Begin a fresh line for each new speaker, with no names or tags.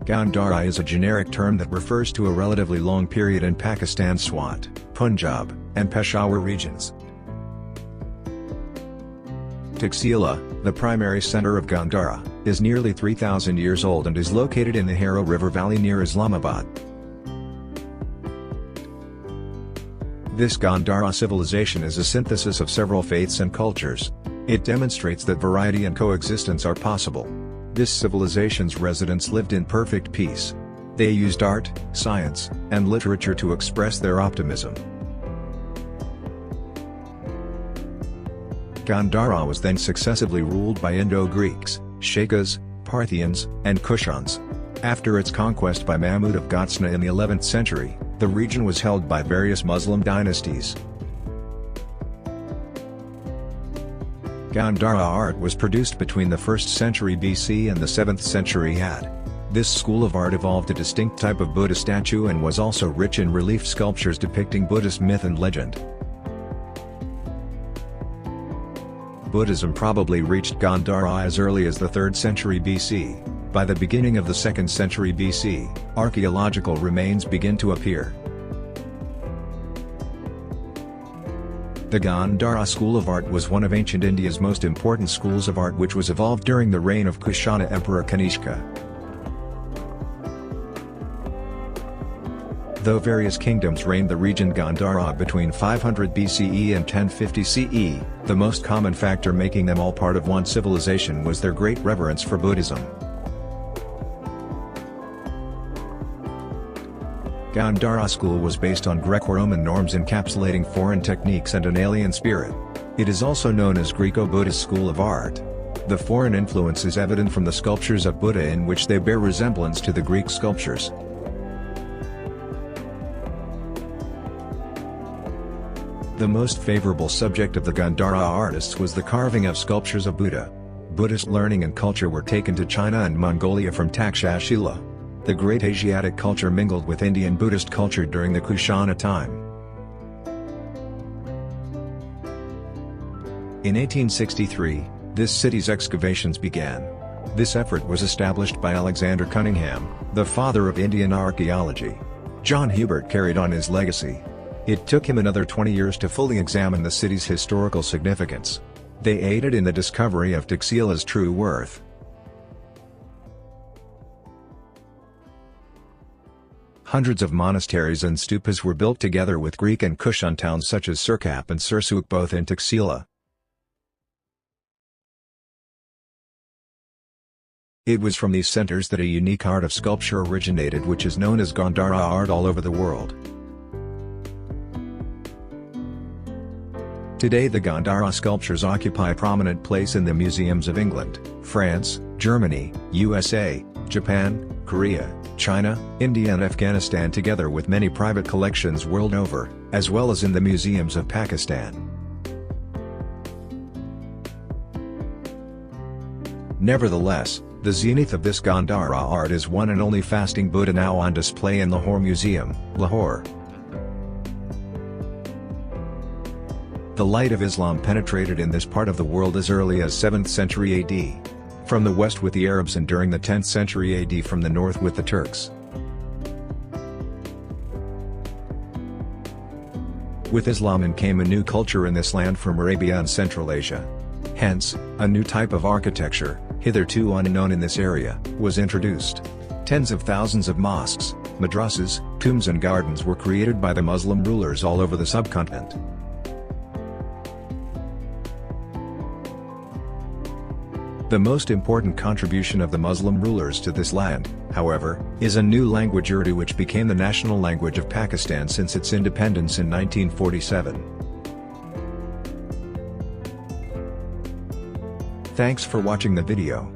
Gandhara is a generic term that refers to a relatively long period in Pakistan's Swat, Punjab, and Peshawar regions. Taxila, the primary center of Gandhara, is nearly 3,000 years old and is located in the Haro River Valley near Islamabad. This Gandhara civilization is a synthesis of several faiths and cultures. It demonstrates that variety and coexistence are possible. This civilization's residents lived in perfect peace. They used art, science, and literature to express their optimism. Gandhara was then successively ruled by Indo-Greeks, Shakas, Parthians, and Kushans. After its conquest by Mahmud of Ghazni in the 11th century, the region was held by various Muslim dynasties. Gandhara art was produced between the 1st century BC and the 7th century AD. This school of art evolved a distinct type of Buddha statue and was also rich in relief sculptures depicting Buddhist myth and legend. Buddhism probably reached Gandhara as early as the 3rd century BC. By the beginning of the 2nd century BC, archaeological remains begin to appear. The Gandhara school of art was one of ancient India's most important schools of art, which was evolved during the reign of Kushana Emperor Kanishka. Though various kingdoms reigned the region Gandhara between 500 BCE and 1050 CE, the most common factor making them all part of one civilization was their great reverence for Buddhism. Gandhara school was based on Greco-Roman norms encapsulating foreign techniques and an alien spirit. It is also known as Greco-Buddhist school of art. The foreign influence is evident from the sculptures of Buddha, in which they bear resemblance to the Greek sculptures. The most favorable subject of the Gandhara artists was the carving of sculptures of Buddha. Buddhist learning and culture were taken to China and Mongolia from Takshashila. The great Asiatic culture mingled with Indian Buddhist culture during the Kushana time. In 1863, this city's excavations began. This effort was established by Alexander Cunningham, the father of Indian archaeology. John Hubert carried on his legacy. It took him another 20 years to fully examine the city's historical significance. They aided in the discovery of Taxila's true worth. Hundreds of monasteries and stupas were built together with Greek and Kushan towns such as Sirkap and Sursuk, both in Taxila. It was from these centers that a unique art of sculpture originated, which is known as Gandhara art all over the world. Today the Gandhara sculptures occupy a prominent place in the museums of England, France, Germany, USA, Japan, Korea, China, India and Afghanistan, together with many private collections world over, as well as in the museums of Pakistan. Nevertheless, the zenith of this Gandhara art is one and only fasting Buddha, now on display in Lahore Museum, Lahore. The light of Islam penetrated in this part of the world as early as 7th century AD. From the west with the Arabs and during the 10th century AD from the north with the Turks. With Islam in came a new culture in this land from Arabia and Central Asia. Hence, a new type of architecture, hitherto unknown in this area, was introduced. Tens of thousands of mosques, madrasas, tombs and gardens were created by the Muslim rulers all over the subcontinent. The most important contribution of the Muslim rulers to this land, however, is a new language, Urdu, which became the national language of Pakistan since its independence in 1947. Thanks for watching the video.